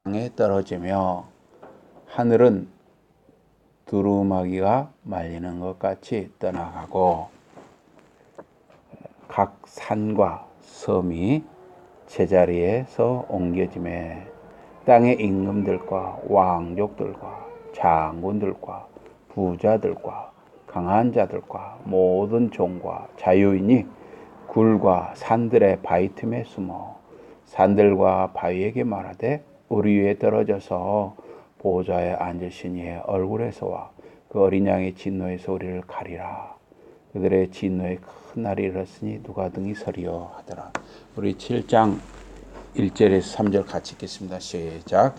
땅에 떨어지며 하늘은 두루마기가 말리는 것 같이 떠나가고 각 산과 섬이 제자리에서 옮겨지매 땅의 임금들과 왕족들과 장군들과 부자들과 강한 자들과 모든 종과 자유인이 굴과 산들의 바위 틈에 숨어 산들과 바위에게 말하되 우리 위에 떨어져서 보좌에 앉으신 이의 얼굴에서와 그 어린 양의 진노에서 우리를 가리라. 그들의 진노의 큰 날이 이르렀으니 누가 등이 서리요 하더라. 우리 7장 1절에서 3절 같이 읽겠습니다. 시작.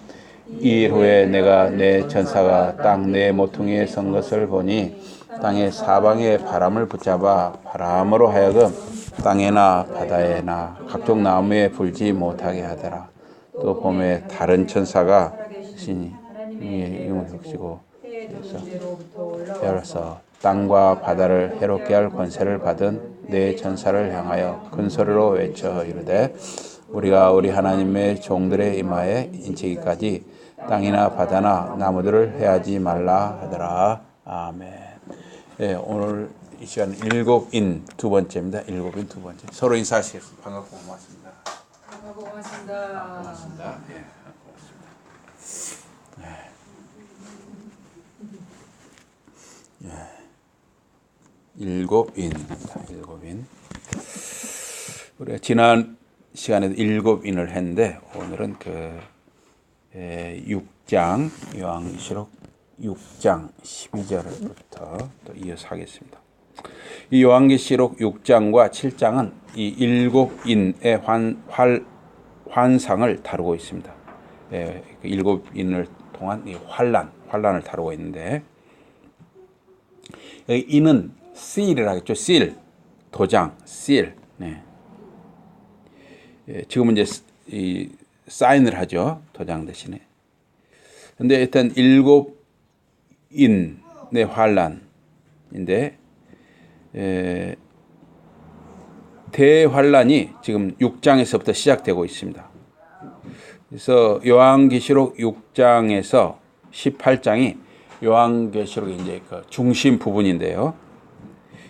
이 일 후에 내가 내 천사가 땅 내 모퉁이에 선 것을 보니 땅의 사방에 바람을 붙잡아 바람으로 하여금 땅에나 바다에나 각종 나무에 불지 못하게 하더라. 또 봄에 다른 천사가 신이 이용을 흑시고 열어서 땅과 바다를 해롭게 할 권세를 받은 네 천사를 향하여 큰 소리로 외쳐 이르되 우리가 우리 하나님의 종들의 이마에 인치기까지 땅이나 바다나 나무들을 해하지 말라 하더라. 아멘. 네, 오늘 이 시간 일곱인 두 번째입니다. 일곱인 두 번째. 서로 인사하시겠습니다. 반갑고 고맙습니다. 반갑고 고맙습니다. 고맙습니다. 예, 고맙습니다. 일곱인입니다. 일곱인. 우리가 지난 시간에도 일곱인을 했는데 오늘은 그 6장 요한계시록 6장 12절부터 또 이어서 하겠습니다. 이 요한계시록 6장과 7장은 이 일곱인의 환상을 다루고 있습니다. 일곱인을 통한 이 환란을 다루고 있는데 여기 인은 seal이라고 했죠. seal, 도장, seal. 네. 지금은 이제 이 사인을 하죠. 도장 대신에. 근데 일단 일곱인의 환란인데 대환란이 지금 6장에서부터 시작되고 있습니다. 그래서 요한계시록 6장에서 18장이 요한계시록의 이제 그 중심 부분인데요.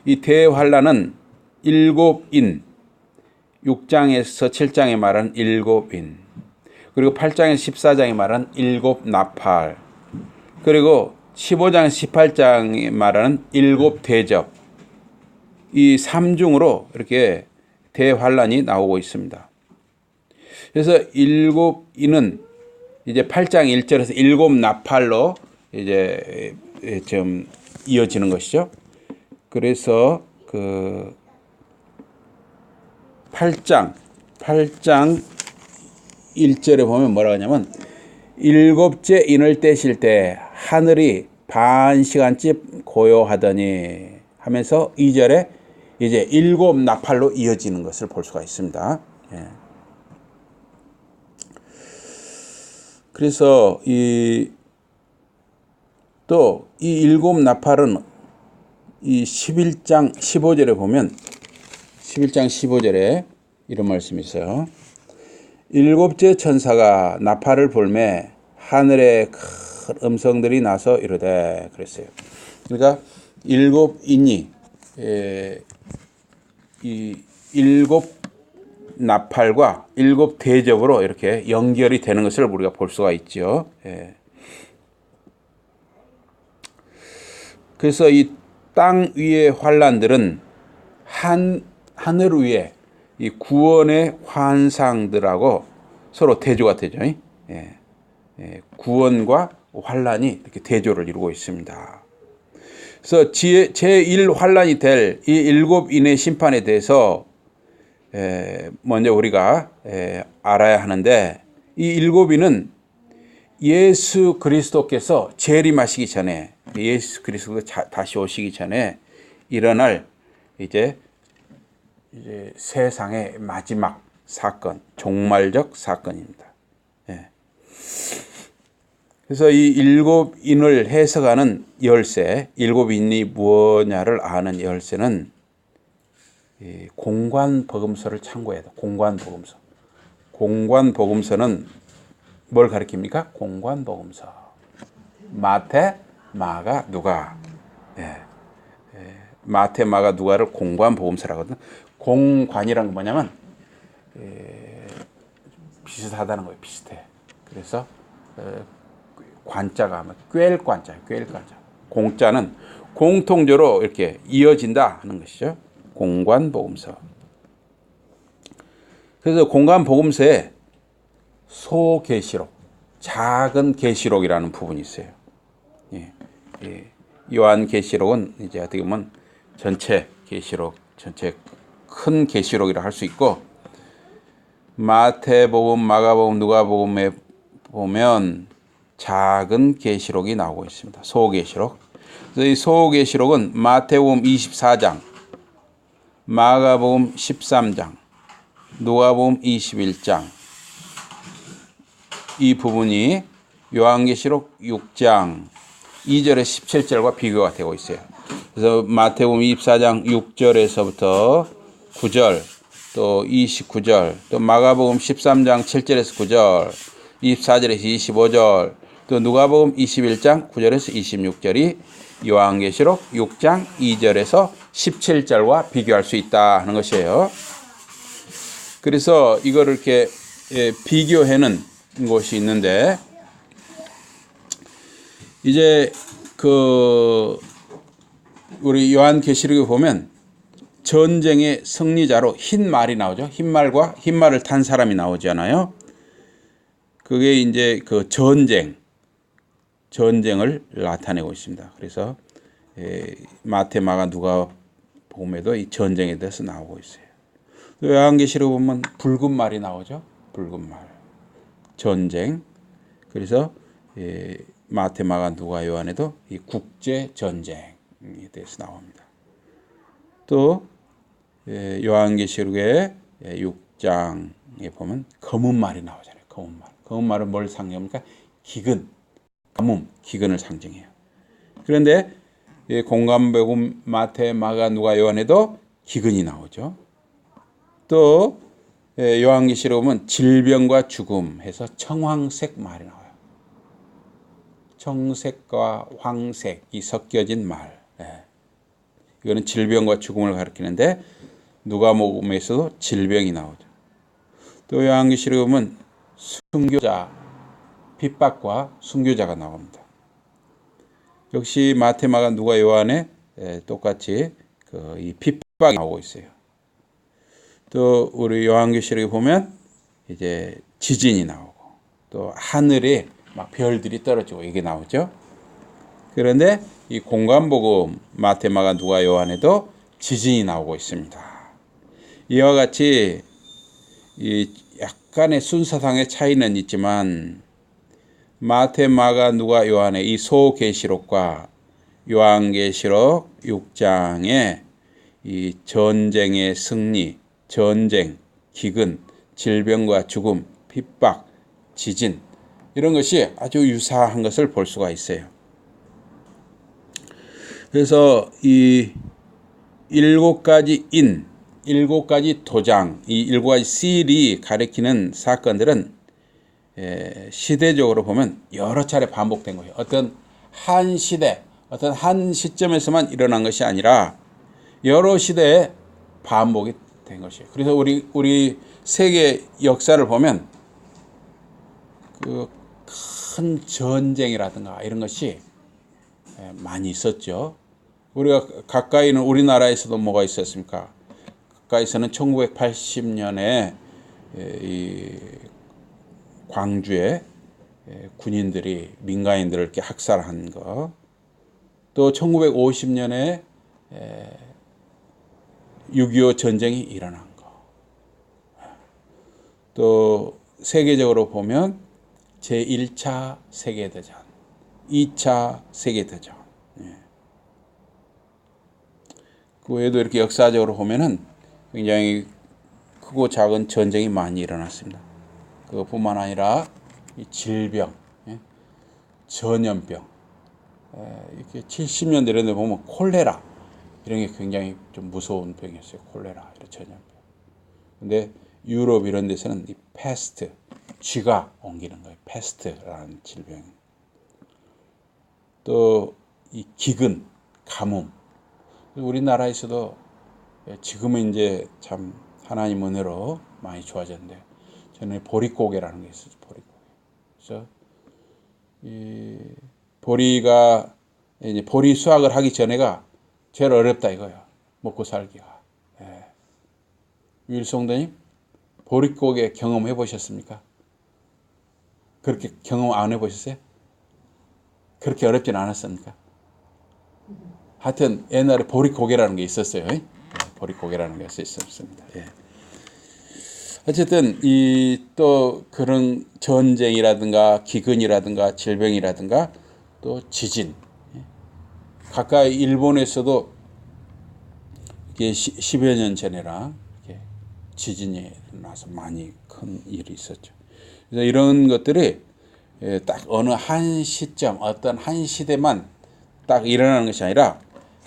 이 대환란은 일곱인 6장에서 7장에 말하는 일곱인 그리고 8장에서 14장에 말하는 일곱 나팔 그리고 15장에서 18장에 말하는 일곱 대접 이 3중으로 이렇게 대환란이 나오고 있습니다. 그래서 일곱인은 이제 8장 1절에서 일곱 나팔로 이제 좀 이어지는 것이죠. 그래서 그 8장 1절에 보면 뭐라고 하냐면 일곱째 인을 떼실 때 하늘이 반 시간쯤 고요하더니 하면서 2절에 이제 일곱 나팔로 이어지는 것을 볼 수가 있습니다. 예. 그래서 또 이 일곱 나팔은 이 11장 15절에 보면 11장 15절에 이런 말씀이 있어요. 일곱째 천사가 나팔을 불매 하늘에 큰 음성들이 나서 이르되 그랬어요. 그러니까 일곱인이 이 일곱 나팔과 일곱 대접으로 이렇게 연결이 되는 것을 우리가 볼 수가 있죠. 예. 그래서 이 땅 위의 환란들은 하늘 위에 이 구원의 환상들하고 서로 대조가 되죠. 예. 구원과 환란이 이렇게 대조를 이루고 있습니다. 그래서 제1 환란이 될 이 일곱인의 심판에 대해서 먼저 우리가 알아야 하는데 이 일곱인은 예수 그리스도께서 재림하시기 전에 예수 그리스도가 다시 오시기 전에 일어날 이제 세상의 마지막 사건, 종말적 사건입니다. 예. 그래서 이 일곱인을 해석하는 열쇠, 일곱인이 무엇냐를 아는 열쇠는 공관복음서를 참고해야 돼. 공관복음서. 공관복음서는 뭘 가리킵니까? 공관복음서. 마태, 마가, 누가. 예. 마태, 마가, 누가를 공관복음서라고 하거든요. 공관이란 건 뭐냐면 비슷하다는 거예요. 비슷해. 그래서 관자가 하면 꿰일 관자예요. 꿰일 관자. 공자는 공통적으로 이렇게 이어진다 하는 것이죠. 공관복음서. 그래서 공관복음서에 소계시록, 작은 계시록이라는 부분이 있어요. 예, 예. 요한계시록은 이제 어떻게 보면 전체 계시록, 전체 큰 계시록이라 할 수 있고, 마태복음, 마가복음, 누가복음에 보면 작은 계시록이 나오고 있습니다. 소계시록. 그래서 이 소계시록은 마태복음 24장, 마가복음 13장, 누가복음 21장, 이 부분이 요한계시록 6장 2절에 17절과 비교가 되고 있어요. 그래서 마태복음 24장 6절에서부터 9절, 또 29절, 또 마가복음 13장 7절에서 9절, 24절에서 25절, 또 누가복음 21장 9절에서 26절이 요한계시록 6장 2절에서 17절과 비교할 수 있다 하는 것이에요. 그래서 이거를 이렇게 비교해는 곳이 있는데, 이제 우리 요한계시록에 보면 전쟁의 승리자로 흰 말이 나오죠. 흰 말을 탄 사람이 나오잖아요. 그게 이제 그 전쟁을 나타내고 있습니다. 그래서 마태, 마가, 누가복음에도 이 전쟁에 대해서 나오고 있어요. 요한계시록 보면 붉은 말이 나오죠. 붉은 말, 전쟁. 그래서 마태, 마가, 누가, 요한에도 이 국제 전쟁에 대해서 나옵니다. 또 요한계시록의 6장에 보면 검은 말이 나오잖아요. 검은 말. 검은 말은 뭘 상징합니까? 기근, 가뭄, 기근을 상징해요. 그런데 공관복음, 마태, 마가, 누가, 요한에도 기근이 나오죠. 또 요한계시록 보면 질병과 죽음 해서 청황색 말이 나와요. 청색과 황색이 섞여진 말. 이거는 질병과 죽음을 가리키는데 누가복음에서도 질병이 나오죠. 또 요한계시록에 보면 순교자, 핍박과 순교자가 나옵니다. 역시 마태, 마가, 누가, 요한에 똑같이 이 핍박이 나오고 있어요. 또 우리 요한계시록에 보면 이제 지진이 나오고, 또 하늘에 막 별들이 떨어지고 이게 나오죠. 그런데 이 공관복음 마태, 마가, 누가, 요한에도 지진이 나오고 있습니다. 이와 같이 이 약간의 순서상의 차이는 있지만 마태, 마가, 누가, 요한의 이 소계시록과 요한계시록 6장의 이 전쟁의 승리, 전쟁, 기근, 질병과 죽음, 핍박, 지진, 이런 것이 아주 유사한 것을 볼 수가 있어요. 그래서 이 7가지 인, 7가지 도장, 이 7가지 실이 가리키는 사건들은 시대적으로 보면 여러 차례 반복된 거예요. 어떤 한 시대, 어떤 한 시점에서만 일어난 것이 아니라 여러 시대에 반복이 된 것이에요. 그래서 우리 세계 역사를 보면 그 큰 전쟁이라든가 이런 것이 많이 있었죠. 우리가 가까이는 우리나라에서도 뭐가 있었습니까? 가까이서는 1980년에 이 광주에 군인들이 민간인들을 이렇게 학살한 거, 또 1950년에 6.25 전쟁이 일어난 거, 또 세계적으로 보면 제1차 세계대전, 2차 세계대전, 그 외에도 이렇게 역사적으로 보면은 굉장히 크고 작은 전쟁이 많이 일어났습니다. 그것뿐만 아니라 이 질병, 전염병, 이렇게 70년대 이런 데 보면 콜레라, 이런 게 굉장히 좀 무서운 병이었어요. 콜레라, 이런 전염병. 근데 유럽 이런 데서는 이 패스트, 쥐가 옮기는 거예요. 패스트라는 질병. 또 이 기근, 가뭄. 우리나라에서도 지금은 이제 참 하나님 은혜로 많이 좋아졌는데 전에 보릿고개라는 게 있었죠. 보릿고개. 그래서 이 보리가 이제 보리 수확을 하기 전에가 제일 어렵다 이거예요. 먹고 살기가. 예. 유일성도님 보릿고개 경험해 보셨습니까? 그렇게 경험 안 해보셨어요? 그렇게 어렵진 않았습니까? 하여튼 옛날에 보릿고개라는 게 있었어요. 예. 보릿고개라는 게 있었습니다. 예. 어쨌든 이 또 그런 전쟁이라든가 기근이라든가 질병이라든가 또 지진. 가까이 일본에서도 이게 10여 년 전에라 이렇게 지진이 나서 많이 큰 일이 있었죠. 그래서 이런 것들이 딱 어느 한 시점, 어떤 한 시대만 딱 일어나는 것이 아니라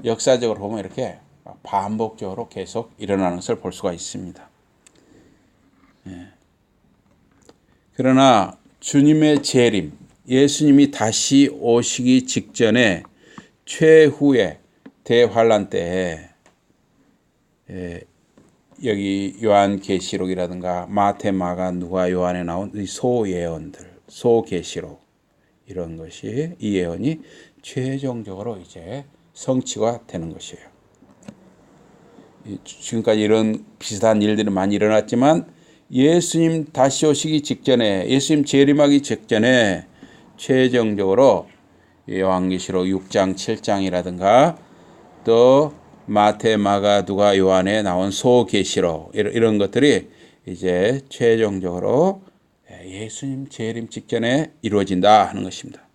역사적으로 보면 이렇게 반복적으로 계속 일어나는 것을 볼 수가 있습니다. 그러나 주님의 재림, 예수님이 다시 오시기 직전에 최후의 대환란 때에 여기 요한계시록이라든가 마태, 마가, 누가, 요한에 나온 이 소예언들, 소계시록 이런 것이 이 예언이 최종적으로 이제 성취가 되는 것이에요. 지금까지 이런 비슷한 일들이 많이 일어났지만 예수님 다시 오시기 직전에, 예수님 재림하기 직전에 최종적으로 요한계시록 6장, 7장이라든가 또 마태, 마가, 누가, 요한에 나온 소계시록 이런 것들이 이제 최종적으로 예수님 재림 직전에 이루어진다 하는 것입니다.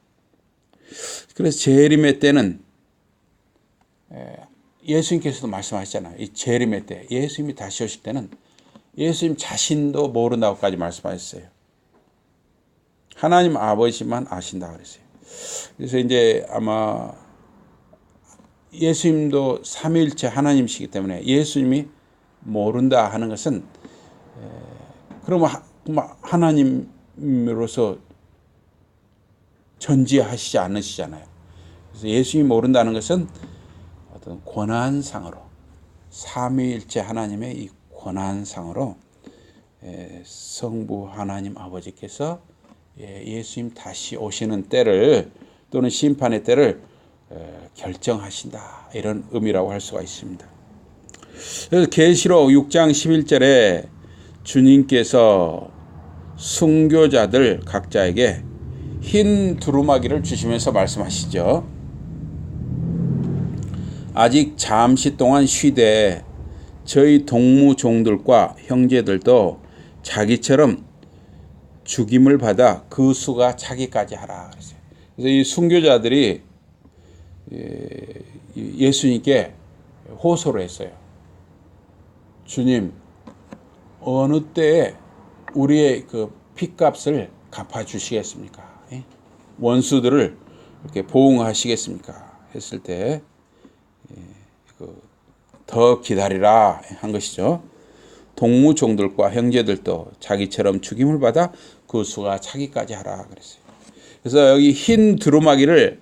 그래서 재림의 때는 예수님께서도 말씀하셨잖아요. 이 재림의 때, 예수님이 다시 오실 때는 예수님 자신도 모른다고까지 말씀하셨어요. 하나님 아버지만 아신다 그랬어요. 그래서 이제 아마 예수님도 삼위일체 하나님이시기 때문에 예수님이 모른다 하는 것은 그러면 하나님으로서 전지하시지 않으시잖아요. 그래서 예수님이 모른다는 것은 어떤 권한상으로 삼위일체 하나님의 이 권한상으로 성부 하나님 아버지께서 예수님 다시 오시는 때를 또는 심판의 때를 결정하신다 이런 의미라고 할 수가 있습니다. 그래서 계시록 6장 11절에 주님께서 순교자들 각자에게 흰 두루마기를 주시면서 말씀하시죠. 아직 잠시 동안 쉬되 저희 동무종들과 형제들도 자기처럼 죽임을 받아 그 수가 차기까지 하라 그랬어요. 그래서 이 순교자들이 예수님께 호소를 했어요. 주님, 어느 때에 우리의 그 핏값을 갚아주시겠습니까? 원수들을 이렇게 보응하시겠습니까? 했을 때 더 기다리라 한 것이죠. 동무종들과 형제들도 자기처럼 죽임을 받아 그 수가 차기까지 하라 그랬어요. 그래서 여기 흰 두루마기를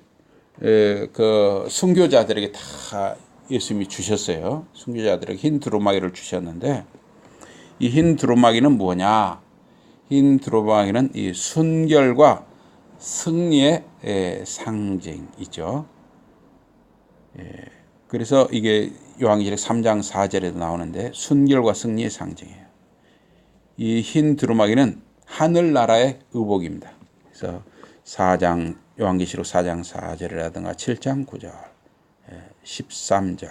그 순교자들에게 다 예수님이 주셨어요. 순교자들에게 흰 두루마기를 주셨는데 이 흰 두루마기는 뭐냐? 흰 두루마기는 이 순결과 승리의 상징이죠. 그래서 이게 요한계시록 3장 4절에도 나오는데 순결과 승리의 상징이에요. 이 흰 두루마기는 하늘나라의 의복입니다. 그래서 요한계시록 4장 4절이라든가 7장 9절, 13절,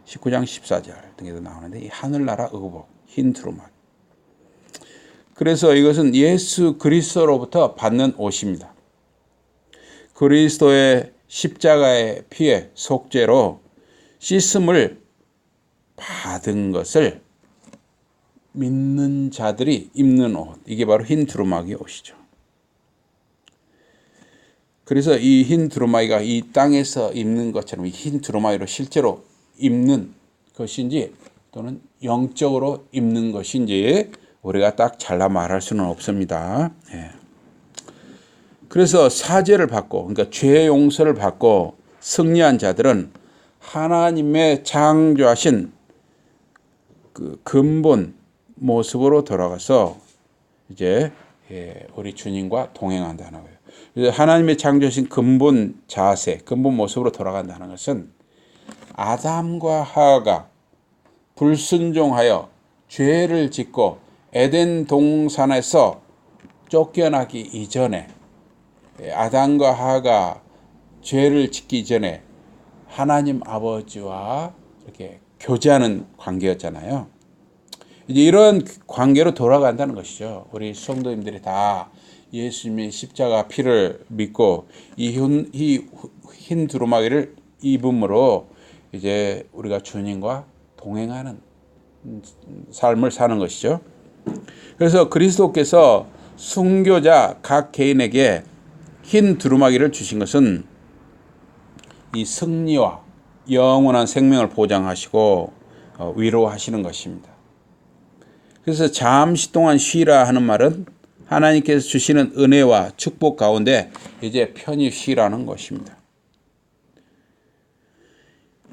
19장 14절 등에도 나오는데 이 하늘나라 의복, 흰 두루마기. 그래서 이것은 예수 그리스도로부터 받는 옷입니다. 그리스도의 십자가의 피의 속죄로 씻음을 받은 것을 믿는 자들이 입는 옷, 이게 바로 흰 두루마기 옷이죠. 그래서 이 흰 두루마기가 이 땅에서 입는 것처럼 이 흰 두루마기로 실제로 입는 것인지 또는 영적으로 입는 것인지 우리가 딱 잘라 말할 수는 없습니다. 예. 그래서 사죄를 받고, 그러니까 죄 용서를 받고 승리한 자들은 하나님의 창조하신 그 근본 모습으로 돌아가서 이제 우리 주님과 동행한다는 거예요. 그래서 하나님의 창조하신 근본 자세, 근본 모습으로 돌아간다는 것은 아담과 하와가 불순종하여 죄를 짓고 에덴 동산에서 쫓겨나기 이전에, 아담과 하와가 죄를 짓기 전에 하나님 아버지와 이렇게 교제하는 관계였잖아요. 이제 이런 관계로 돌아간다는 것이죠. 우리 성도님들이 다 예수님의 십자가 피를 믿고 이 흰 두루마기를 입음으로 이제 우리가 주님과 동행하는 삶을 사는 것이죠. 그래서 그리스도께서 순교자 각 개인에게 흰 두루마기를 주신 것은 이 승리와 영원한 생명을 보장하시고 위로하시는 것입니다. 그래서 잠시 동안 쉬라 하는 말은 하나님께서 주시는 은혜와 축복 가운데 이제 편히 쉬라는 것입니다.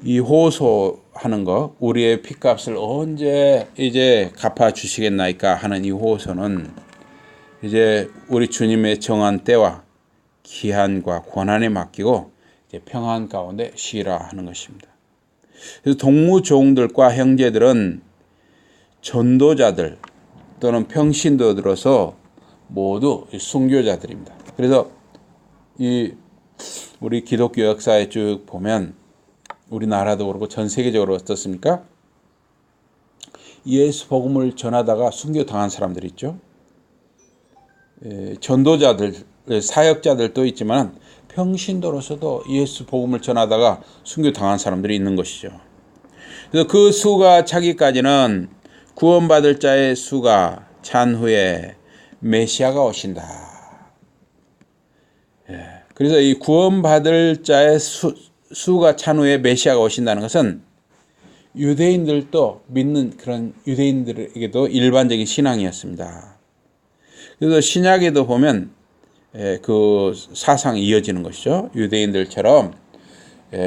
이 호소하는 것, 우리의 핏값을 언제 이제 갚아 주시겠나이까 하는 이 호소는 이제 우리 주님의 정한 때와 기한과 권한에 맡기고 이제 평안 가운데 쉬라 하는 것입니다. 그래서 동무종들과 형제들은 전도자들 또는 평신도들로서 모두 순교자들입니다. 그래서 우리 기독교 역사에 쭉 보면 우리나라도 그렇고 전 세계적으로 어떻습니까? 예수 복음을 전하다가 순교당한 사람들이 있죠. 전도자들, 사역자들도 있지만 평신도로서도 예수 복음을 전하다가 순교당한 사람들이 있는 것이죠. 그래서 그 수가 차기까지는 구원받을 자의 수가 찬 후에 메시아가 오신다. 그래서 이 구원받을 자의 수가 찬 후에 메시아가 오신다는 것은 유대인들도 믿는 그런 유대인들에게도 일반적인 신앙이었습니다. 그래서 신약에도 보면 그 사상이 이어지는 것이죠. 유대인들처럼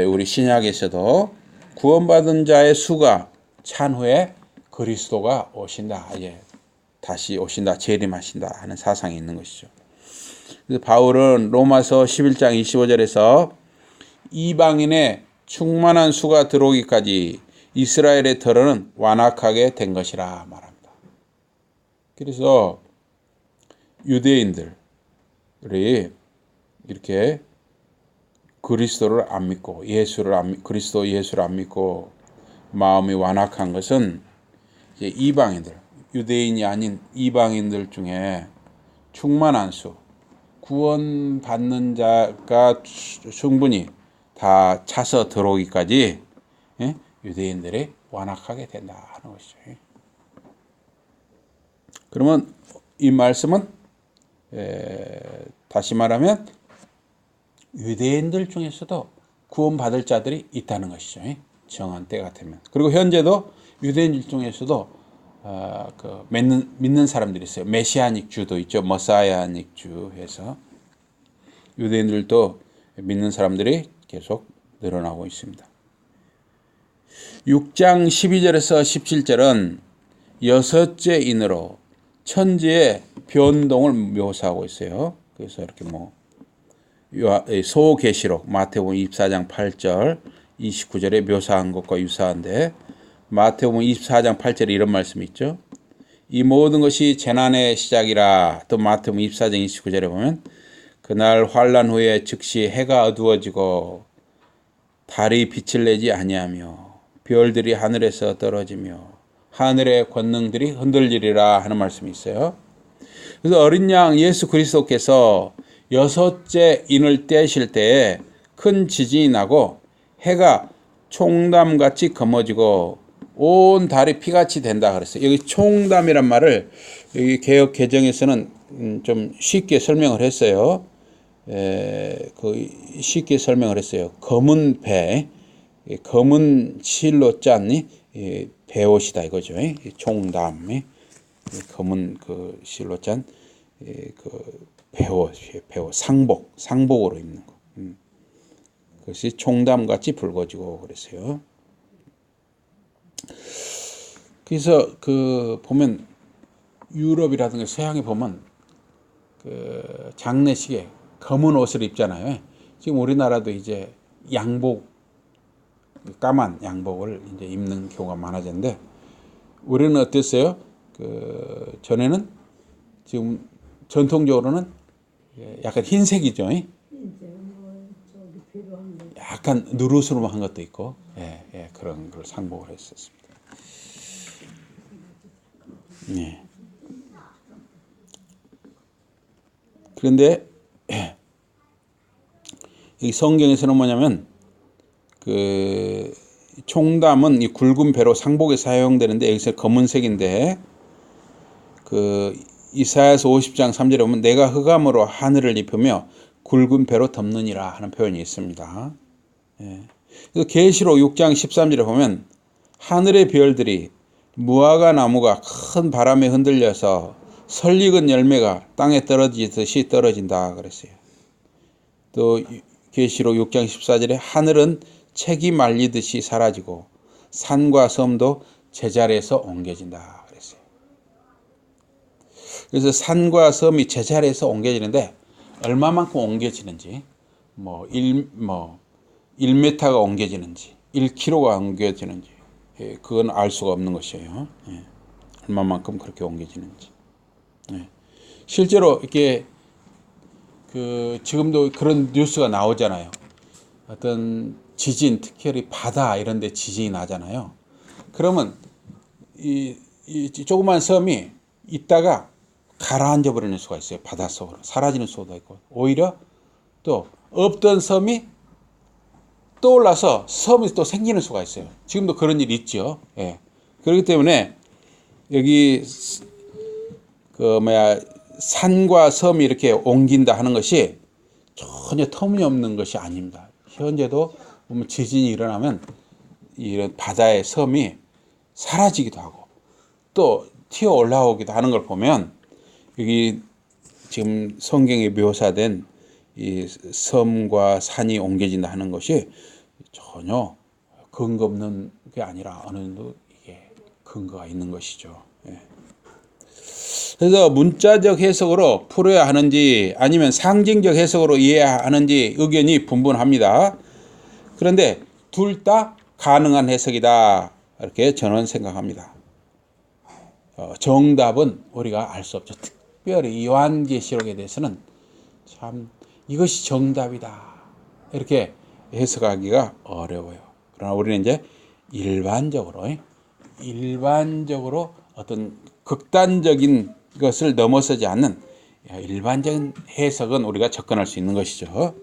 우리 신약에서도 구원받은 자의 수가 찬 후에 그리스도가 오신다. 다시 오신다. 재림하신다 하는 사상이 있는 것이죠. 그래서 바울은 로마서 11장 25절에서 이방인의 충만한 수가 들어오기까지 이스라엘의 털은 완악하게 된 것이라 말합니다. 그래서 유대인들이 이렇게 그리스도를 안 믿고 그리스도 예수를 안 믿고 마음이 완악한 것은 이제 이방인들, 유대인이 아닌 이방인들 중에 충만한 수, 구원받는 자가 충분히 다 차서 들어오기까지 유대인들이 완악하게 된다 하는 것이죠. 그러면 이 말씀은 다시 말하면 유대인들 중에서도 구원받을 자들이 있다는 것이죠. 정한 때가 되면. 그리고 현재도 유대인들 중에서도 믿는 사람들이 있어요. 메시아닉 주도 있죠. 머사야닉 주 해서 유대인들도 믿는 사람들이 계속 늘어나고 있습니다. 6장 12절에서 17절은 여섯째 인으로 천지의 변동을 묘사하고 있어요. 그래서 이렇게 소계시록 마태복음 24장 8절 29절에 묘사한 것과 유사한데 마태복음 24장 8절에 이런 말씀이 있죠. 이 모든 것이 재난의 시작이라. 또 마태복음 24장 29절에 보면 그날 환난 후에 즉시 해가 어두워지고 달이 빛을 내지 아니하며 별들이 하늘에서 떨어지며 하늘의 권능들이 흔들리리라 하는 말씀이 있어요. 그래서 어린 양 예수 그리스도께서 여섯째 인을 떼실 때에 큰 지진이 나고 해가 총담같이 검어지고 온 달이 피같이 된다 그랬어요. 여기 총담이란 말을 여기 개역 개정에서는 좀 쉽게 설명을 했어요. 쉽게 설명을 했어요. 검은 배, 검은 실로 짠 배옷이다 이거죠. 총담. 검은 그 실로 짠 그 배옷 상복으로 입는 거. 그것이 총담같이 붉어지고 그랬어요. 그래서 그 보면 유럽이라든가 서양에 보면 그 장례식에 검은 옷을 입잖아요. 지금 우리나라도 이제 양복, 까만 양복을 이제 입는 경우가 많아졌는데, 우리는 어땠어요? 그 전에는 지금 전통적으로는 약간 흰색이죠. 약간 누르스름한 것도 있고, 그런 걸 상복을 했었습니다. 예. 그런데 이 성경에서는 뭐냐면 그 총담은 이 굵은 배로 상복에 사용되는데 여기서 검은색인데, 그 이사야서 50장 3절에 보면 내가 흑암으로 하늘을 입으며 굵은 배로 덮느니라 하는 표현이 있습니다. 그래서 계시록 6장 13절에 보면 하늘의 별들이 무화과 나무가 큰 바람에 흔들려서 설익은 열매가 땅에 떨어지듯이 떨어진다 그랬어요. 또 계시록 6장 14절에 하늘은 책이 말리듯이 사라지고 산과 섬도 제자리에서 옮겨진다 그랬어요. 그래서 산과 섬이 제자리에서 옮겨지는데 얼마만큼 옮겨지는지, 1m가 옮겨지는지 1km가 옮겨지는지 그건 알 수가 없는 것이에요. 얼마만큼 그렇게 옮겨지는지. 실제로 이렇게 그 지금도 그런 뉴스가 나오잖아요. 어떤 지진, 특히 바다 이런 데 지진이 나잖아요. 그러면 이 조그만 섬이 있다가 가라앉아 버리는 수가 있어요. 바닷속으로 사라지는 수도 있고, 오히려 또 없던 섬이 떠올라서 섬이 또 생기는 수가 있어요. 지금도 그런 일이 있죠. 그렇기 때문에 여기 산과 섬이 이렇게 옮긴다 하는 것이 전혀 터무니없는 것이 아닙니다. 현재도 보면 지진이 일어나면 이런 바다의 섬이 사라지기도 하고 또 튀어 올라오기도 하는 걸 보면, 여기 지금 성경에 묘사된 이 섬과 산이 옮겨진다 하는 것이 전혀 근거 없는 게 아니라 어느 정도 이게 근거가 있는 것이죠. 그래서 문자적 해석으로 풀어야 하는지 아니면 상징적 해석으로 이해해야 하는지 의견이 분분합니다. 그런데 둘 다 가능한 해석이다, 이렇게 저는 생각합니다. 정답은 우리가 알 수 없죠. 특별히 요한계시록에 대해서는 참 이것이 정답이다 이렇게 해석하기가 어려워요. 그러나 우리는 이제 일반적으로 어떤 극단적인 것을 넘어서지 않는 일반적인 해석은 우리가 접근할 수 있는 것이죠.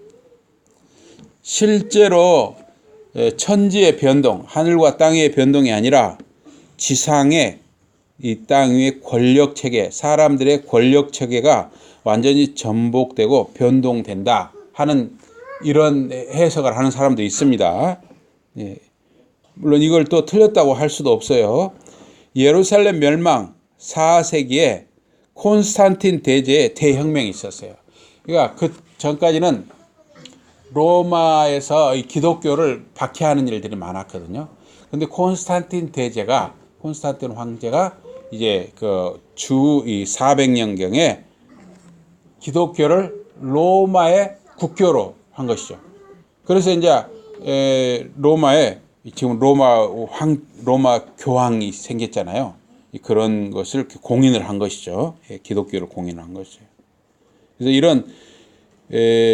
실제로 천지의 변동, 하늘과 땅의 변동이 아니라 지상의 이 땅 위의 권력 체계, 사람들의 권력 체계가 완전히 전복되고 변동된다 하는 이런 해석을 하는 사람도 있습니다. 물론 이걸 또 틀렸다고 할 수도 없어요. 예루살렘 멸망 4세기에 콘스탄틴 대제의 대혁명이 있었어요. 그러니까 그 전까지는 로마에서 기독교를 박해하는 일들이 많았거든요. 근데 콘스탄틴 황제가 이제 그 주 400년경에 기독교를 로마의 국교로 한 것이죠. 그래서 이제 로마에 지금 로마 교황이 생겼잖아요. 그런 것을 공인을 한 것이죠. 기독교를 공인한 것이죠. 그래서 이런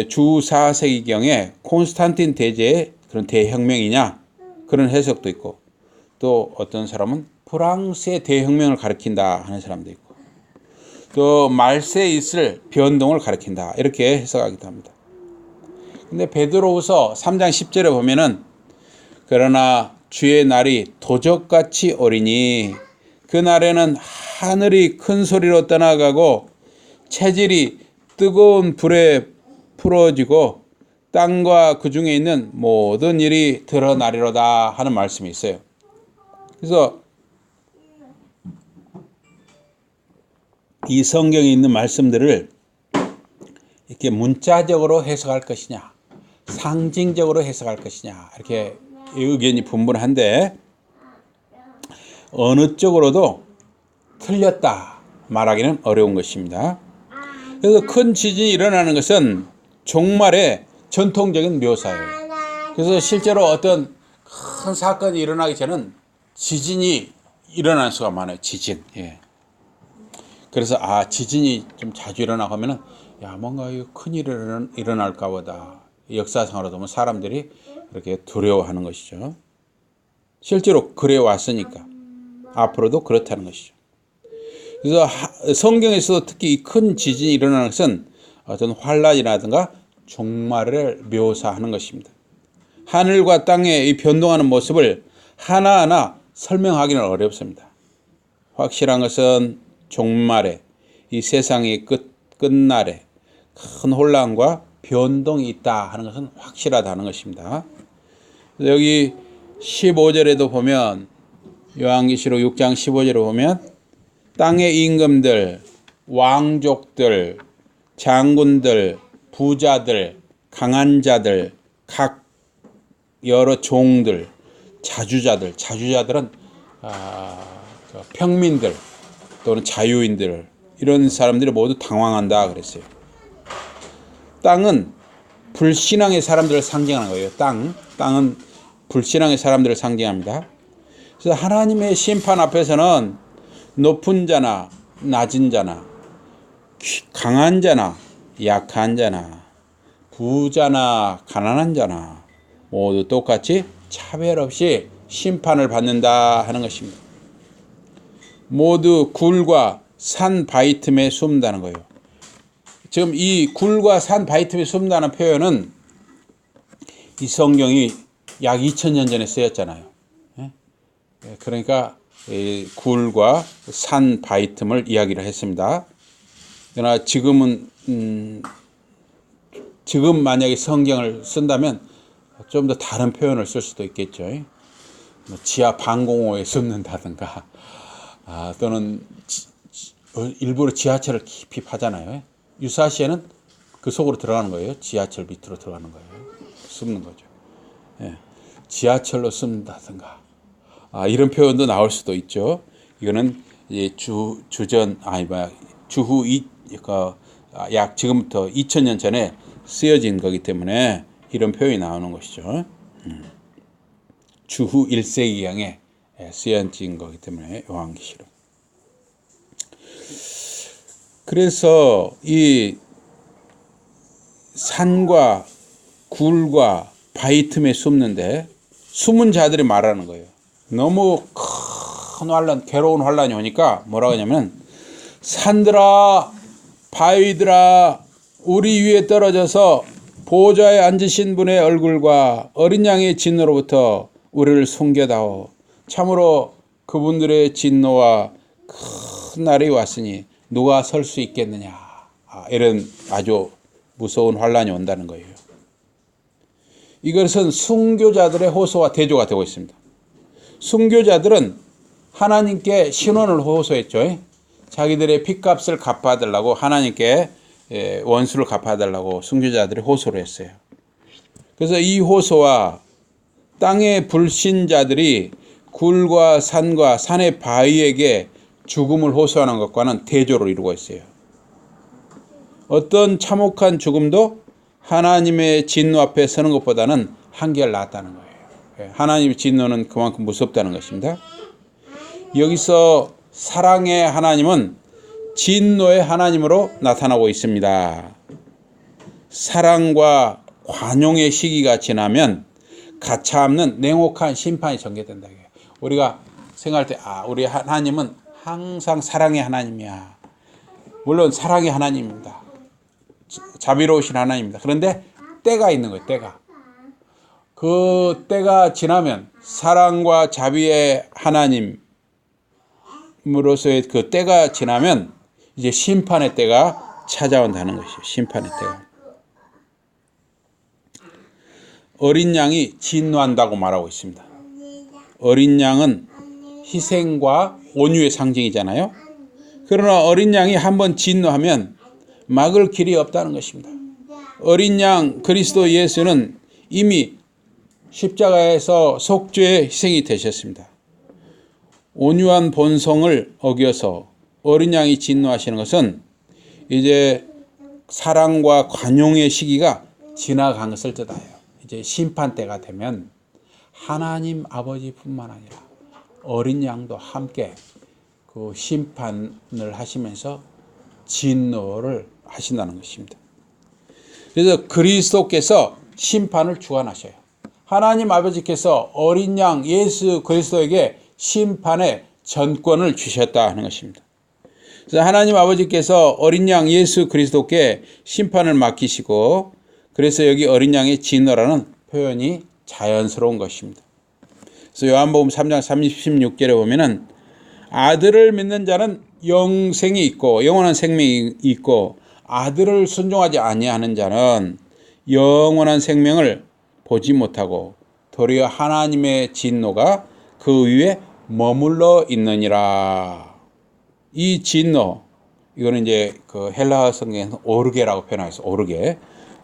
주 4세기경에 콘스탄틴 대제의 그런 대혁명이냐, 그런 해석도 있고, 또 어떤 사람은 프랑스의 대혁명을 가리킨다 하는 사람도 있고, 또 말세에 있을 변동을 가리킨다 이렇게 해석하기도 합니다. 근데 베드로후서 3장 10절에 보면은 그러나 주의 날이 도적같이 오리니 그 날에는 하늘이 큰 소리로 떠나가고 체질이 뜨거운 불에 풀어지고 땅과 그 중에 있는 모든 일이 드러나리로다 하는 말씀이 있어요. 그래서 이 성경에 있는 말씀들을 이렇게 문자적으로 해석할 것이냐, 상징적으로 해석할 것이냐, 이렇게 의견이 분분한데 어느 쪽으로도 틀렸다 말하기는 어려운 것입니다. 그래서 큰 지진이 일어나는 것은 종말의 전통적인 묘사예요. 그래서 실제로 어떤 큰 사건이 일어나기 전에는 지진이 일어나는 수가 많아요. 지진. 예. 그래서 지진이 좀 자주 일어나고 하면은 뭔가 큰 일이 일어날까 보다. 역사상으로도 보면 사람들이 이렇게 두려워하는 것이죠. 실제로 그래 왔으니까 앞으로도 그렇다는 것이죠. 그래서 성경에서도 특히 이 큰 지진이 일어나는 것은 어떤 환란이라든가 종말을 묘사하는 것입니다. 하늘과 땅의 이 변동하는 모습을 하나하나 설명하기는 어렵습니다. 확실한 것은 종말에, 이 세상의 끝날에 큰 혼란과 변동이 있다 하는 것은 확실하다는 것입니다. 여기 15절에도 보면, 요한계시록 6장 15절에 보면 땅의 임금들, 왕족들, 장군들, 부자들, 강한 자들, 각 여러 종들, 자주자들은 평민들 또는 자유인들, 이런 사람들이 모두 당황한다 그랬어요. 땅은 불신앙의 사람들을 상징하는 거예요. 땅은 불신앙의 사람들을 상징합니다. 그래서 하나님의 심판 앞에서는 높은 자나 낮은 자나 강한 자나 약한 자나 부자나 가난한 자나 모두 똑같이 차별 없이 심판을 받는다 하는 것입니다. 모두 굴과 산 바위 틈에 숨는다는 거예요. 지금 이 굴과 산 바위 틈에 숨는다는 표현은 이 성경이 약 2000년 전에 쓰였잖아요. 그러니까 굴과 산 바위 틈을 이야기를 했습니다. 그러나 지금은 지금 만약에 성경을 쓴다면 좀 더 다른 표현을 쓸 수도 있겠죠. 지하 방공호에 숨는다든가 또는 일부러 지하철을 깊이 파잖아요. 유사시에는 그 속으로 들어가는 거예요. 지하철 밑으로 들어가는 거예요. 숨는 거죠. 지하철로 숨는다든가 이런 표현도 나올 수도 있죠. 이거는 약 지금부터 2000년 전에 쓰여진 거기 때문에 이런 표현이 나오는 것이죠. 주후 1세기경에 쓰여진 거기 때문에 요한계시록. 그래서 이 산과 굴과 바위 틈에 숨는데 숨은 자들이 말하는 거예요. 너무 큰 환란, 괴로운 환란이 오니까 뭐라고 하냐면 산들아 바위들아 우리 위에 떨어져서 보좌에 앉으신 분의 얼굴과 어린 양의 진노로부터 우리를 숨겨다오. 참으로 그분들의 진노와 큰 날이 왔으니 누가 설 수 있겠느냐. 이런 아주 무서운 환란이 온다는 거예요. 이것은 순교자들의 호소와 대조가 되고 있습니다. 순교자들은 하나님께 신원을 호소했죠. 자기들의 핏값을 갚아달라고 하나님께 원수를 갚아달라고 순교자들이 호소를 했어요. 그래서 이 호소와 땅의 불신자들이 굴과 산과 산의 바위에게 죽음을 호소하는 것과는 대조를 이루고 있어요. 어떤 참혹한 죽음도 하나님의 진노 앞에 서는 것보다는 한결 낫다는 거예요. 하나님의 진노는 그만큼 무섭다는 것입니다. 여기서 사랑의 하나님은 진노의 하나님으로 나타나고 있습니다. 사랑과 관용의 시기가 지나면 가차없는 냉혹한 심판이 전개된다. 우리가 생각할 때 우리 하나님은 항상 사랑의 하나님이야. 물론 사랑의 하나님입니다. 자비로우신 하나님입니다. 그런데 때가 있는 거예요. 때가. 그 때가 지나면 사랑과 자비의 하나님으로서의 그 때가 지나면 이제 심판의 때가 찾아온다는 것이에요. 심판의 때가. 어린 양이 진노한다고 말하고 있습니다. 어린 양은 희생과 온유의 상징이잖아요. 그러나 어린 양이 한번 진노하면 막을 길이 없다는 것입니다. 어린 양 그리스도 예수는 이미 십자가에서 속죄의 희생이 되셨습니다. 온유한 본성을 어겨서 어린 양이 진노하시는 것은 이제 사랑과 관용의 시기가 지나간 것을 뜻하여 이제 심판 때가 되면 하나님 아버지뿐만 아니라 어린 양도 함께 그 심판을 하시면서 진노를 하신다는 것입니다. 그래서 그리스도께서 심판을 주관하셔요. 하나님 아버지께서 어린 양 예수 그리스도에게 심판의 전권을 주셨다 하는 것입니다. 그래서 하나님 아버지께서 어린 양 예수 그리스도께 심판을 맡기시고 그래서 여기 어린 양의 진노라는 표현이 자연스러운 것입니다. 그래서 요한복음 3장 36절에 보면은 아들을 믿는 자는 영생이 있고 영원한 생명이 있고 아들을 순종하지 아니하는 자는 영원한 생명을 보지 못하고 도리어 하나님의 진노가 그 위에 머물러 있느니라. 이 진노, 이거는 이제 그 헬라어 성경에서 오르게라고 표현하였어요.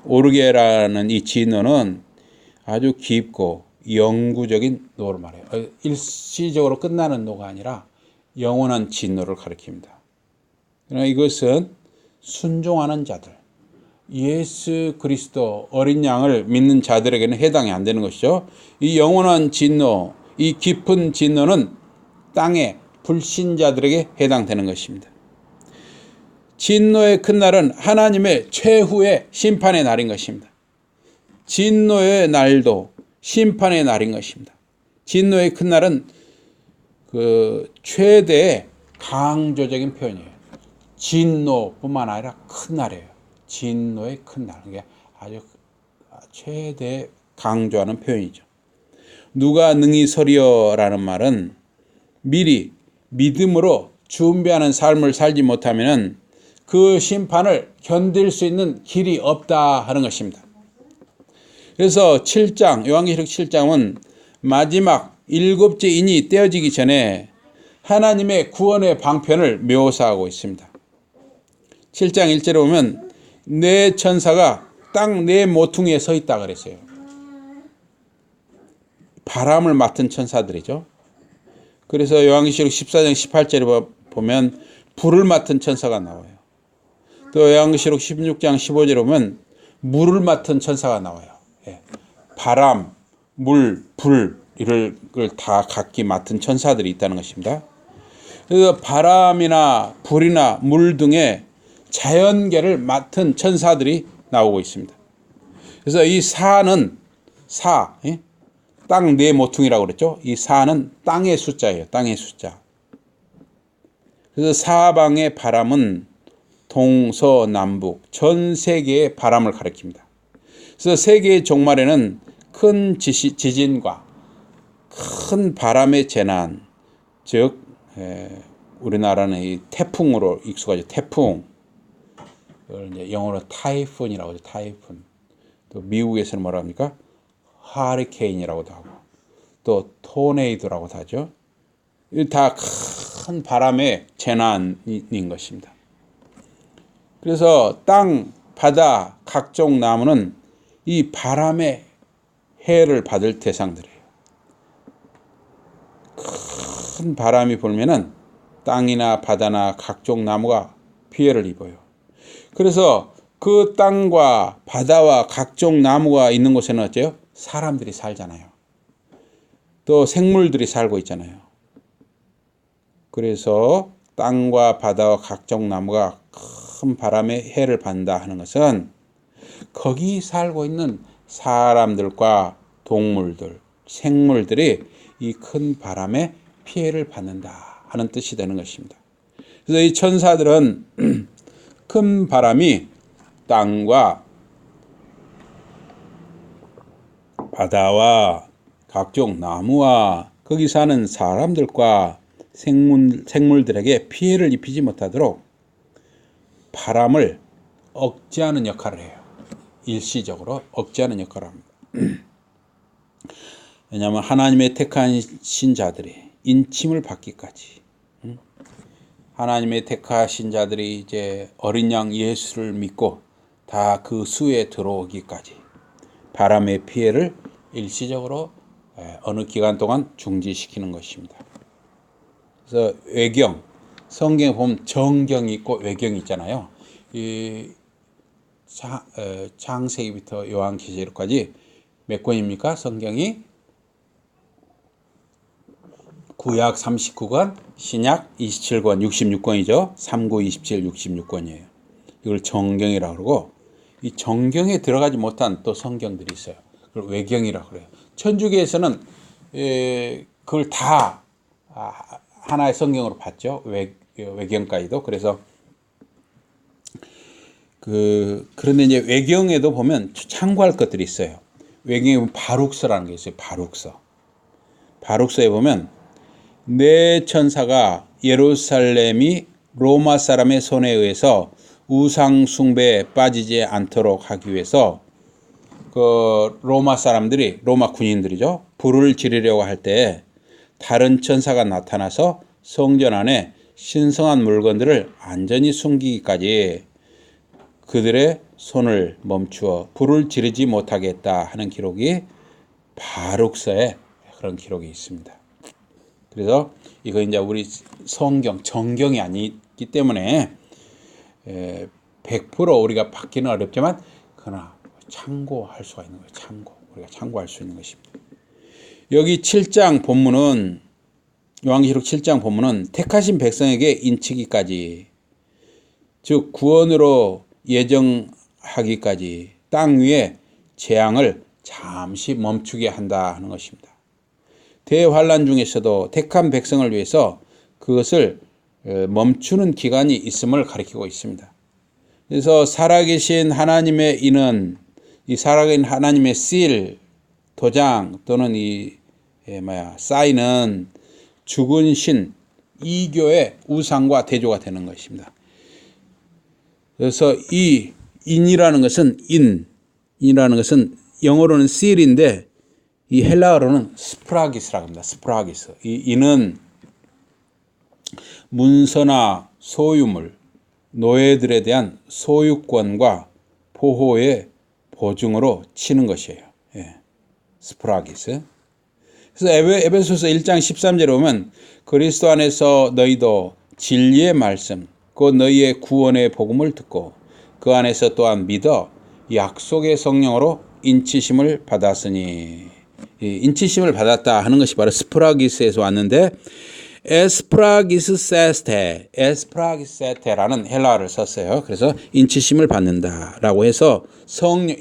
오르게라는 이 진노는 아주 깊고 영구적인 노를 말해요. 일시적으로 끝나는 노가 아니라 영원한 진노를 가리킵니다. 그러나 이것은 순종하는 자들, 예수 그리스도 어린 양을 믿는 자들에게는 해당이 안 되는 것이죠. 이 영원한 진노, 이 깊은 진노는 땅의 불신자들에게 해당되는 것입니다. 진노의 큰 날은 하나님의 최후의 심판의 날인 것입니다. 진노의 날도 심판의 날인 것입니다. 진노의 큰 날은 그 최대의 강조적인 표현이에요. 진노뿐만 아니라 큰 날이에요. 진노의 큰 날. 이게 아주 최대 강조하는 표현이죠. 누가 능히 서리어라는 말은 미리 믿음으로 준비하는 삶을 살지 못하면 그 심판을 견딜 수 있는 길이 없다 하는 것입니다. 그래서 7장, 요한계시록 7장은 마지막 7째 인이 떼어지기 전에 하나님의 구원의 방편을 묘사하고 있습니다. 7장 1절에 보면 네 천사가 땅 네 모퉁이에 서 있다 그랬어요. 바람을 맡은 천사들이죠. 그래서 요한계시록 14장 18절에 보면 불을 맡은 천사가 나와요. 또 요한계시록 16장 15절에 보면 물을 맡은 천사가 나와요. 바람, 물, 불 이를 다 각기 맡은 천사들이 있다는 것입니다. 그래서 바람이나 불이나 물 등의 자연계를 맡은 천사들이 나오고 있습니다. 그래서 이 사는 땅 네 모퉁이라고 그랬죠. 이 사는 땅의 숫자예요. 땅의 숫자. 그래서 사방의 바람은 동서남북 전 세계의 바람을 가리킵니다. 그래서 세계의 종말에는 큰 지진과 큰 바람의 재난, 즉 우리나라는 이 태풍으로 익숙하죠. 태풍. 이걸 이제 영어로 타이푼이라고 하죠. 타이푼. 또 미국에서는 뭐라 합니까? 하리케인이라고도 하고 또 토네이도라고도 하죠. 다 큰 바람의 재난인 것입니다. 그래서 땅, 바다, 각종 나무는 이 바람의 해를 받을 대상들이에요. 큰 바람이 불면은 땅이나 바다나 각종 나무가 피해를 입어요. 그래서 그 땅과 바다와 각종 나무가 있는 곳에는 어째요? 사람들이 살잖아요. 또 생물들이 살고 있잖아요. 그래서 땅과 바다와 각종 나무가 큰 바람의 해를 받는다 하는 것은 거기 살고 있는 사람들과 동물들, 생물들이 이 큰 바람에 피해를 받는다 하는 뜻이 되는 것입니다. 그래서 이 천사들은 큰 바람이 땅과 바다와 각종 나무와 거기 사는 사람들과 생물들에게 피해를 입히지 못하도록 바람을 억제하는 역할을 해요. 일시적으로 억제하는 역할을 합니다. 왜냐하면 하나님의 택한 신자들이 인침을 받기까지 하나님의 택하신 자들이 이제 어린 양 예수를 믿고 다 그 수에 들어오기까지 바람의 피해를 일시적으로 어느 기간 동안 중지시키는 것입니다. 그래서 외경, 성경에 보면 정경이 있고 외경이 있잖아요. 이 창세기부터 요한계시록까지 몇 권입니까? 성경이 구약 39권, 신약 27권, 66권이죠. 39, 27, 66권이에요. 이걸 정경이라고 그러고, 이 정경에 들어가지 못한 또 성경들이 있어요. 그걸 외경이라고 그래요. 천주교에서는 그걸 다 하나의 성경으로 봤죠. 외경까지도. 그래서 그런데 이제 외경에도 보면 참고할 것들이 있어요. 외경에 보면 바룩서라는 게 있어요. 바룩서. 바룩서에 보면 네 천사가 예루살렘이 로마 사람의 손에 의해서 우상 숭배에 빠지지 않도록 하기 위해서 그 로마 사람들이, 로마 군인들이죠, 불을 지르려고 할 때 다른 천사가 나타나서 성전 안에 신성한 물건들을 안전히 숨기기까지 그들의 손을 멈추어 불을 지르지 못하게 했다 하는 기록이 바룩서에 그런 기록이 있습니다. 그래서 이거 이제 우리 성경, 정경이 아니기 때문에 100% 우리가 받기는 어렵지만 그러나 참고할 수가 있는 거예요. 우리가 참고할 수 있는 것입니다. 여기 7장 본문은, 요한계시록 7장 본문은 택하신 백성에게 인치기까지, 즉 구원으로 예정하기까지 땅 위에 재앙을 잠시 멈추게 한다 하는 것입니다. 대환란 중에서도 택한 백성을 위해서 그것을 멈추는 기간이 있음을 가리키고 있습니다. 그래서 살아계신 하나님의 인은, 이 살아계신 하나님의 실, 도장 또는 사인은 죽은 신, 이교의 우상과 대조가 되는 것입니다. 그래서 이 인이라는 것은 인이라는 것은 영어로는 seal인데 이 헬라어로는 스프라기스라고 합니다. 스프라기스. 이 인은 문서나 소유물, 노예들에 대한 소유권과 보호의 보증으로 치는 것이에요. 스프라기스. 그래서 에베소서 1장 13절에 보면 그리스도 안에서 너희도 진리의 말씀, 곧 너희의 구원의 복음을 듣고 그 안에서 또한 믿어 약속의 성령으로 인치심을 받았으니, 인치심을 받았다 하는 것이 바로 스프라기스에서 왔는데 에스프라기세테라는 헬라어를 썼어요. 그래서 인치심을 받는다라고 해서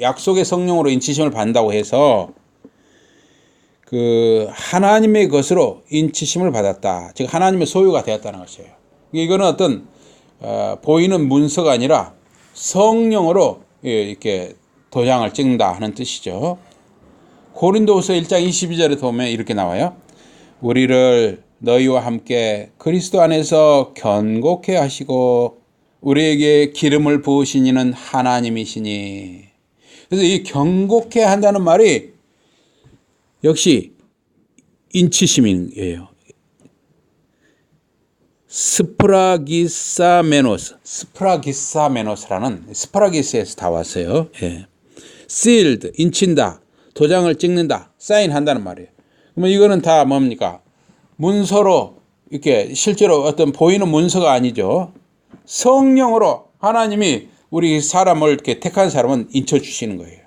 약속의 성령으로 인치심을 받는다고 해서 그 하나님의 것으로 인치심을 받았다. 즉 하나님의 소유가 되었다는 것이에요. 이거는 어떤 보이는 문서가 아니라 성령으로 이렇게 도장을 찍는다 하는 뜻이죠. 고린도후서 1장 22절에 보면 이렇게 나와요. 우리를 너희와 함께 그리스도 안에서 견고케 하시고 우리에게 기름을 부으신 이는 하나님이시니. 그래서 이 견고케 한다는 말이 역시 인치심이에요. 스프라기사메노스라는, 스프라기스에서 다 왔어요. sealed, 인친다, 도장을 찍는다, 사인한다는 말이에요. 그러면 이거는 다 뭡니까? 문서로 이렇게 실제로 어떤 보이는 문서가 아니죠. 성령으로 하나님이 우리 사람을 이렇게 택한 사람은 인쳐 주시는 거예요.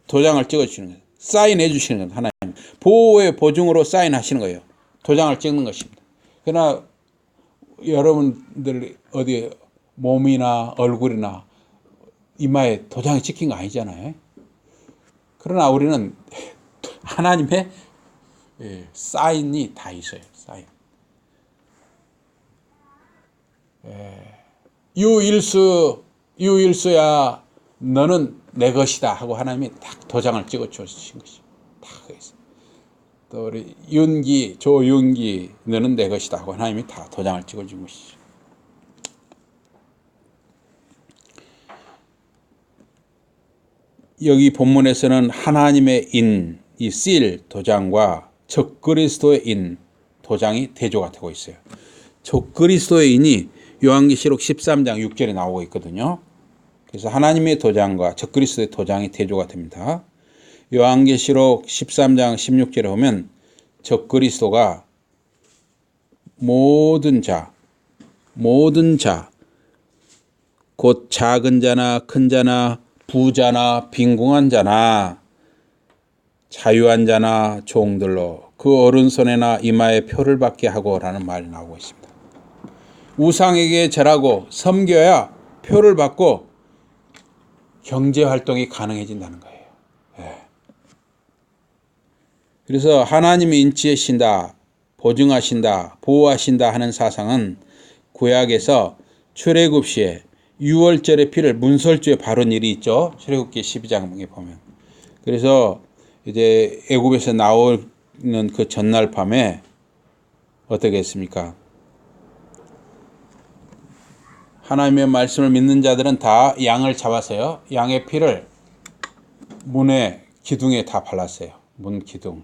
도장을 찍어 주시는 거예요. 사인해 주시는 거예요. 하나님 보호의 보증으로 사인하시는 거예요. 도장을 찍는 것입니다. 그러나 여러분들 어디 몸이나 얼굴이나 이마에 도장이 찍힌 거 아니잖아요. 그러나 우리는 하나님의 사인이 다 있어요. 사인. 유일수야 너는 내 것이다 하고 하나님이 딱 도장을 찍어 주신 것이 다 있어요. 또 우리 조윤기 너는 내 것이다 하고 하나님이 다 도장을 찍어 준 것이죠. 여기 본문에서는 하나님의 인, 이 seal 도장과 적그리스도의 인 도장이 대조가 되고 있어요. 적그리스도인이 요한계시록 13장 6절에 나오고 있거든요. 그래서 하나님의 도장과 적그리스도의 도장이 대조가 됩니다. 요한계시록 13장 16절에 보면 적그리스도가 모든 자, 곧 작은 자나 큰 자나 부자나 빈궁한 자나 자유한 자나 종들로 그 오른손에나 이마에 표를 받게 하고라는 말이 나오고 있습니다. 우상에게 절하고 섬겨야 표를 받고 경제활동이 가능해진다는 거예요. 그래서 하나님이 인치하신다, 보증하신다, 보호하신다 하는 사상은 구약에서 출애굽 시에 유월절의 피를 문설주에 바른 일이 있죠. 출애굽기 12장에 보면. 그래서 이제 애굽에서 나오는 그 전날 밤에 어떻게 했습니까? 하나님의 말씀을 믿는 자들은 다 양을 잡아서요. 양의 피를 문의 기둥에 다 발랐어요. 문 기둥,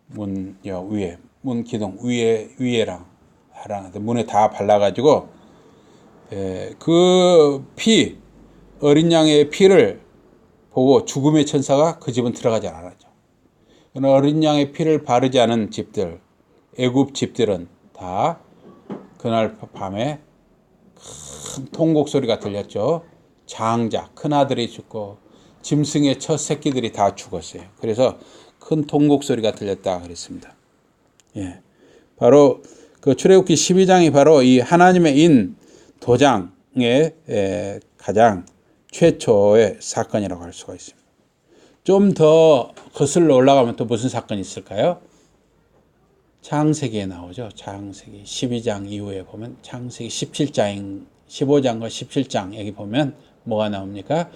문 위에, 문 기둥 위에랑 하랑 문에 다 발라가지고 그 피, 어린 양의 피를 보고 죽음의 천사가 그 집은 들어가지 않았죠. 어린 양의 피를 바르지 않은 집들, 애굽 집들은 다 그날 밤에 큰 통곡 소리가 들렸죠. 장자, 큰아들이 죽고 짐승의 첫 새끼들이 다 죽었어요. 그래서 큰 통곡 소리가 들렸다 그랬습니다. 바로 그 출애굽기 12장이 바로 이 하나님의 인 도장의 가장 최초의 사건이라고 할 수가 있습니다. 좀 더 거슬러 올라가면 또 무슨 사건이 있을까요? 창세기에 나오죠. 창세기 12장 이후에 보면 창세기 15장과 17장 여기 보면 뭐가 나옵니까?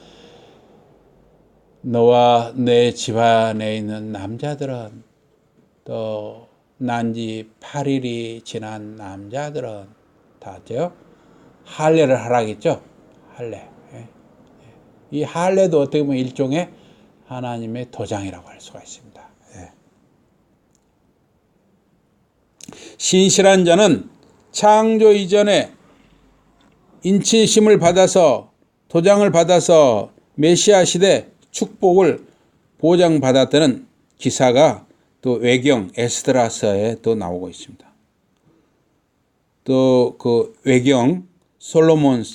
너와 내 집안에 있는 남자들은 또 난지 8일이 지난 남자들은 다 죠. 할례를 하라겠죠. 할례. 이 할례도 어떻게 보면 일종의 하나님의 도장이라고 할 수가 있습니다. 신실한 자는 창조 이전에 인치심을 받아서 도장을 받아서 메시아 시대 축복을 보장받았다는 기사가 또 외경 에스드라서에 또 나오고 있습니다. 또 그 외경 솔로몬의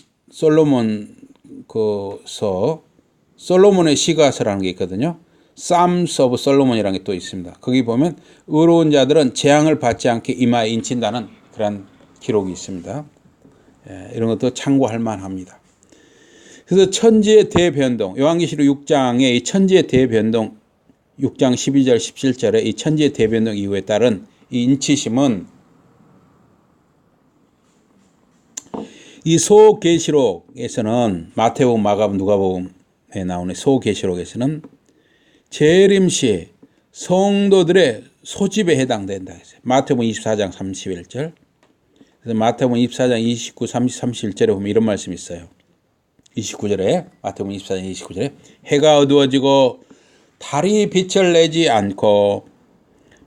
시가서라는 게 있거든요. Psalms of Solomon이라는 게 또 있습니다. 거기 보면 의로운 자들은 재앙을 받지 않게 이마에 인친다는 그런 기록이 있습니다. 이런 것도 참고할 만합니다. 그래서 천지의 대변동, 요한계시록 6장의 이 천지의 대변동 6장 12절 17절에 이 천지의 대변동 이후에 따른 이 인치심은 이 소계시록에서는 마태복음, 마가복음, 누가복음에 나오는 소계시록에서는 재림시 성도들의 소집에 해당된다 했어요. 마태복음 24장 31절. 그래서 마태복음 24장 29, 30, 31절에 보면 이런 말씀이 있어요. 29절에 마태복음 24장 29절에 해가 어두워지고 달이 빛을 내지 않고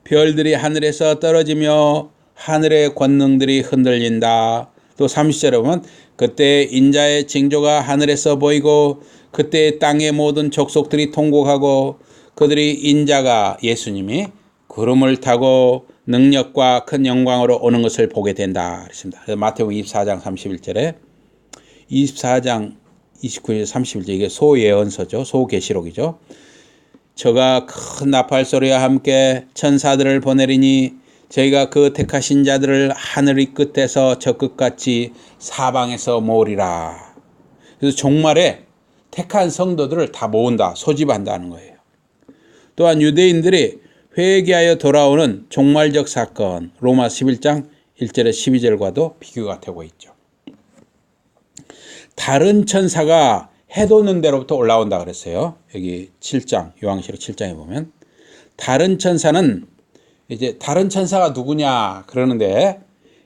별들이 하늘에서 떨어지며 하늘의 권능들이 흔들린다. 또 30절에 보면 그때 인자의 징조가 하늘에서 보이고 그때 땅의 모든 족속들이 통곡하고 그들이 인자가 예수님이 구름을 타고 능력과 큰 영광으로 오는 것을 보게 된다 그랬습니다. 그래서 마태복음 24장 31절에 24장 29절 31절 이게 소예언서죠. 소계시록이죠. 저가 큰 나팔 소리와 함께 천사들을 보내리니 저희가 그 택하신 자들을 하늘의 끝에서 저 끝같이 사방에서 모으리라. 그래서 종말에 택한 성도들을 다 모은다, 소집한다는 거예요. 또한 유대인들이 회개하여 돌아오는 종말적 사건, 로마 11장 1절에 12절과도 비교가 되고 있죠. 다른 천사가 해돋는 데로부터 올라온다 그랬어요. 여기 7장, 요한계시록 7장에 보면 다른 천사는 이제 다른 천사가 누구냐 그러는데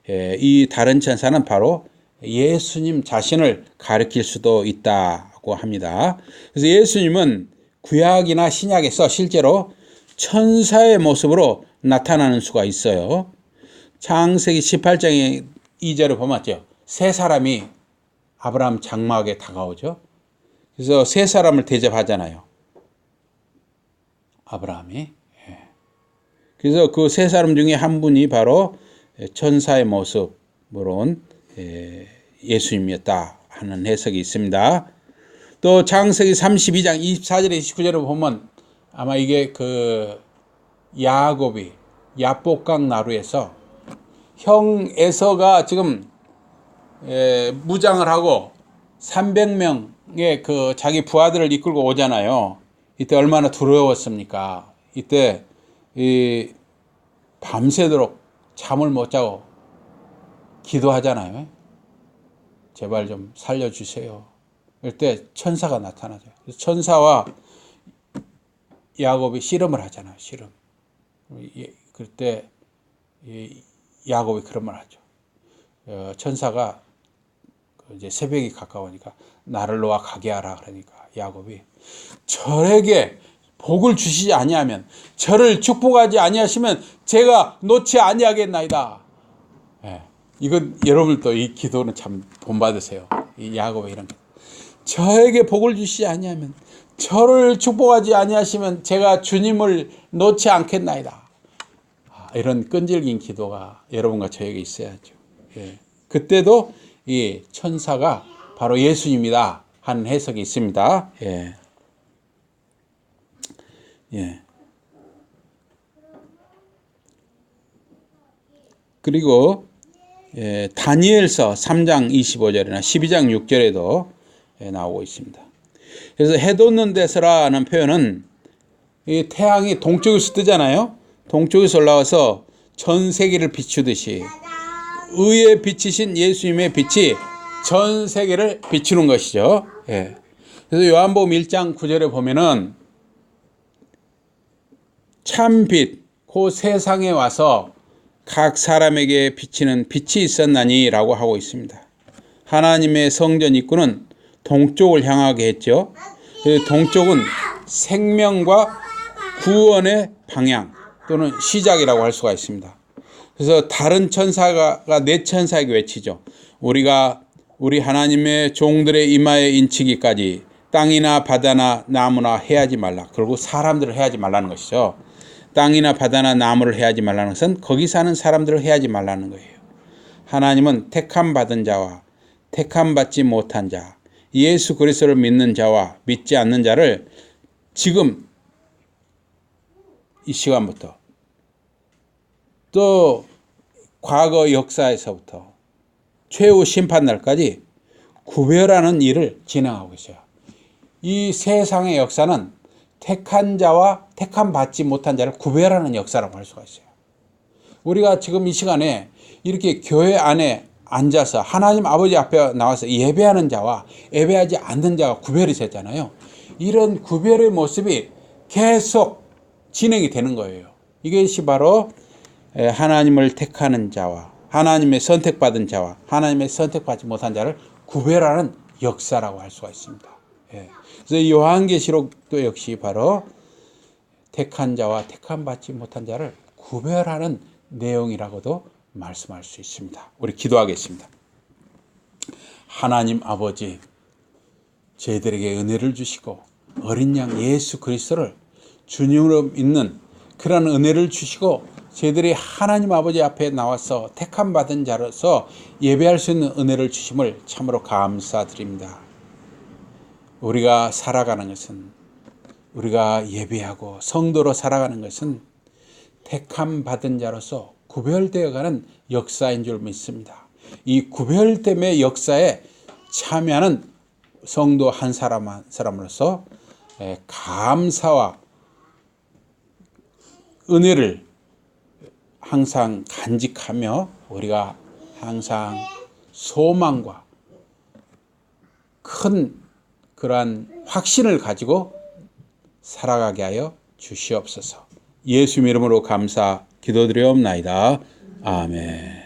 이 다른 천사는 바로 예수님 자신을 가리킬 수도 있다고 합니다. 그래서 예수님은 구약이나 신약에서 실제로 천사의 모습으로 나타나는 수가 있어요. 창세기 18장에 2절에 보면 세 사람이 아브라함 장막에 다가오죠. 그래서 세 사람을 대접하잖아요. 아브라함이. 그래서 그 세 사람 중에 한 분이 바로 천사의 모습으로 온 예수님이었다 하는 해석이 있습니다. 또 창세기 32장 24절에 29절에 보면 아마 이게 그 야곱이 야복강 나루에서 형 에서가 지금 무장을 하고 300명의 그 자기 부하들을 이끌고 오잖아요. 이때 얼마나 두려웠습니까? 이때 밤새도록 잠을 못 자고 기도하잖아요. 제발 좀 살려주세요. 이때 천사가 나타나죠. 천사와 야곱이 씨름을 하잖아요. 씨름. 그때 야곱이 그런 말 하죠. 천사가 이제 새벽이 가까우니까 나를 놓아 가게 하라 그러니까 야곱이 저에게 복을 주시지 아니하면 저를 축복하지 아니하시면 제가 놓지 아니하겠나이다. 이건 여러분도 이 기도는 참 본받으세요. 이 야곱의 이런 기도. 저에게 복을 주시지 아니하면 저를 축복하지 아니하시면 제가 주님을 놓지 않겠나이다. 이런 끈질긴 기도가 여러분과 저에게 있어야죠. 그때도 이 천사가 바로 예수님이다 하는 해석이 있습니다. 그리고 다니엘서 3장 25절이나 12장 6절에도 나오고 있습니다. 그래서 해 돋는 데서라는 표현은 이 태양이 동쪽에서 뜨잖아요. 동쪽에서 올라와서 전 세계를 비추듯이 의에 비치신 예수님의 빛이 전 세계를 비추는 것이죠. 그래서 요한복음 1장 9절에 보면은 참 빛, 그 세상에 와서 각 사람에게 비치는 빛이 있었나니 라고 하고 있습니다. 하나님의 성전 입구는 동쪽을 향하게 했죠. 동쪽은 생명과 구원의 방향 또는 시작이라고 할 수가 있습니다. 그래서 다른 천사가 네 천사에게 외치죠. 우리 하나님의 종들의 이마에 인치기까지 땅이나 바다나 나무나 해하지 말라. 그리고 사람들을 해하지 말라는 것이죠. 땅이나 바다나 나무를 해하지 말라는 것은 거기 사는 사람들을 해하지 말라는 거예요. 하나님은 택함 받은 자와 택함 받지 못한 자, 예수 그리스도를 믿는 자와 믿지 않는 자를 지금 이 시간부터 또 과거 역사에서부터 최후 심판날까지 구별하는 일을 진행하고 있어요. 이 세상의 역사는 택한 자와 택함 받지 못한 자를 구별하는 역사라고 할 수가 있어요. 우리가 지금 이 시간에 이렇게 교회 안에 앉아서 하나님 아버지 앞에 나와서 예배하는 자와 예배하지 않는 자가 구별이 됐잖아요. 이런 구별의 모습이 계속 진행이 되는 거예요. 이것이 바로 하나님을 택하는 자와 하나님의 선택받은 자와 하나님의 선택받지 못한 자를 구별하는 역사라고 할 수가 있습니다. 그래서 요한계시록도 역시 바로 택한 자와 택함 받지 못한 자를 구별하는 내용이라고도 말씀할 수 있습니다. 우리 기도하겠습니다. 하나님 아버지, 저희들에게 은혜를 주시고 어린 양 예수 그리스도를 주님으로 믿는 그런 은혜를 주시고 저희들이 하나님 아버지 앞에 나와서 택함 받은 자로서 예배할 수 있는 은혜를 주심을 참으로 감사드립니다. 우리가 살아가는 것은 우리가 예배하고 성도로 살아가는 것은 택함 받은 자로서 구별되어가는 역사인 줄 믿습니다. 이 구별됨의 역사에 참여하는 성도 한 사람 한 사람으로서 감사와 은혜를 항상 간직하며 우리가 항상 소망과 큰 그러한 확신을 가지고 살아가게 하여 주시옵소서. 예수 이름으로 감사 기도드리옵나이다. 아멘.